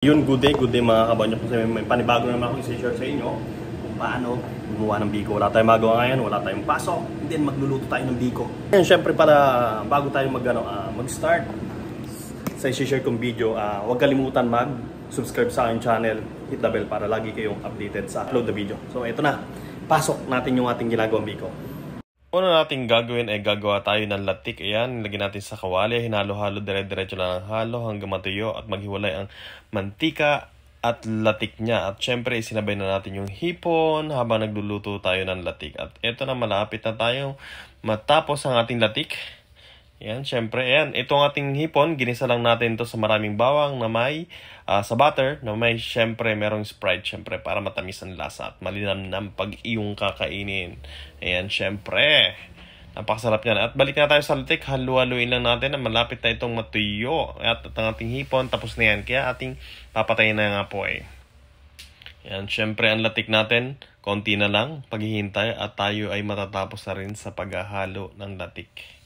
Yun, good day mga kabanyok. Kasi may panibago naman ako i-share sa inyo kung paano gumawa ng biko. Wala tayong magawa ngayon, wala tayong pasok, then magluluto tayo ng biko. Ngayon, syempre para bago tayo mag-start sa i-share kong video, huwag kalimutan mag-subscribe sa aking channel, hit the bell para lagi kayong updated sa upload na video. So ito na, pasok natin yung ating ginagawang biko. Una natin gagawin ay gagawa tayo ng latik. Ayan, lagyan natin sa kawali, hinalo-halo, dire-diretso lang ang halo hanggang matuyo at maghiwalay ang mantika at latik niya. At syempre, sinabay na natin yung hipon habang nagluluto tayo ng latik. At eto na, malapit na tayong matapos ang ating latik. Ayan, syempre, ayan, itong ating hipon, ginisa lang natin to sa maraming bawang na may, sa butter, na may, syempre, merong Sprite, syempre, para matamis ang lasa at malinamnam pag iyong kakainin. Ayan, syempre, napakasarap yan. At balik na tayo sa latik, halu-haluin lang natin na malapit na itong matuyo. At ang ating hipon, tapos na yan, kaya ating papatayin na nga po eh. Ayan, syempre, ang latik natin, konti na lang, paghihintay, at tayo ay matatapos na rin sa paghahalo ng latik.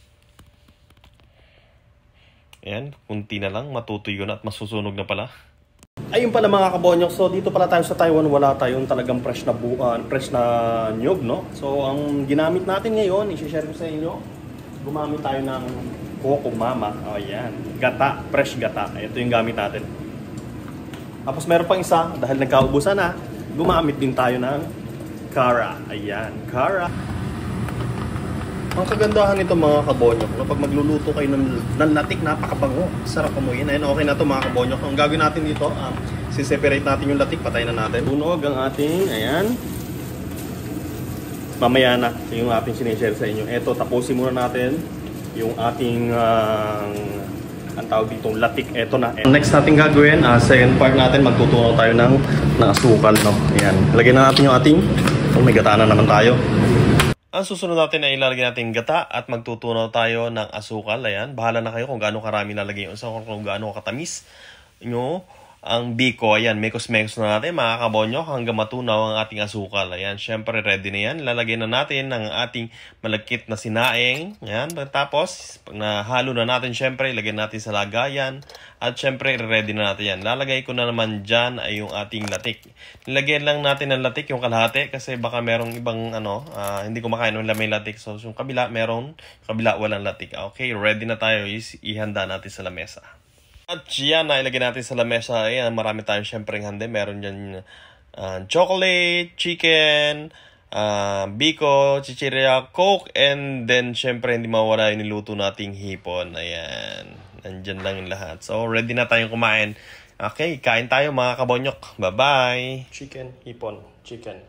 Ayan, kunti na lang, matutuyo na at masusunog na pala. Ayun pala mga kabonyok, so dito pala tayo sa Taiwan, wala tayong talagang fresh na nyug, no? So ang ginamit natin ngayon, i-share ko sa inyo, gumamit tayo ng Coco Mama. O ayan, gata, fresh gata. Ito yung gamit natin. Tapos meron pang isa, dahil nagkaubusan na, gumamit din tayo ng Kara. Ayan, Kara. Ang kagandahan nito mga kabonyok, no? Pag magluluto kayo ng latik, napakabango. Sarap amuyin. Ayun, okay na to mga kabonyok. Ang gagawin natin dito, si-separate natin yung latik, patayin na natin. Tunog ang ating, ayan. Mamaya na yung ating sinishare sa inyo. Eto, tapusin muna natin yung ating, ang tawag ditong latik. Eto na. Next natin gagawin, second part natin, magtutunaw tayo ng asukal, no? Ayan. Lagyan na natin yung ating, may gata na naman tayo. Ang susunod natin ay ilalagay natin gata at magtutunaw tayo ng asukal. Ayan, bahala na kayo kung gaano karami lalagay yung asukal, kung gaano katamis nyo ang biko. Ayan, mekos-mekos na natin mga kabonyok hanggang matunaw ang ating asukal. Ayan, syempre ready na yan. Lalagay na natin ang ating malagkit na sinaing. Ayan, tapos pag nahalo na natin, syempre ilagay natin sa lagayan. At syempre ready na natin yan. Lalagay ko na naman dyan ay yung ating latik. Nilagyan lang natin ng latik yung kalahati kasi baka merong ibang hindi ko makain ng lamay latik. So yung kabila kabila walang latik. Okay, ready na tayo. Ihanda natin sa lamesa. At yan na ilagay natin sa lamesa. Ayan, marami tayong syempre handa. Meron dyan chocolate, chicken, biko, chichirya, coke, and then syempre hindi mawala yung niluto nating hipon. Ayan, nandyan lang yung lahat. So ready na tayong kumain. Okay, kain tayo mga kabonyok. Bye-bye. Chicken, hipon, chicken.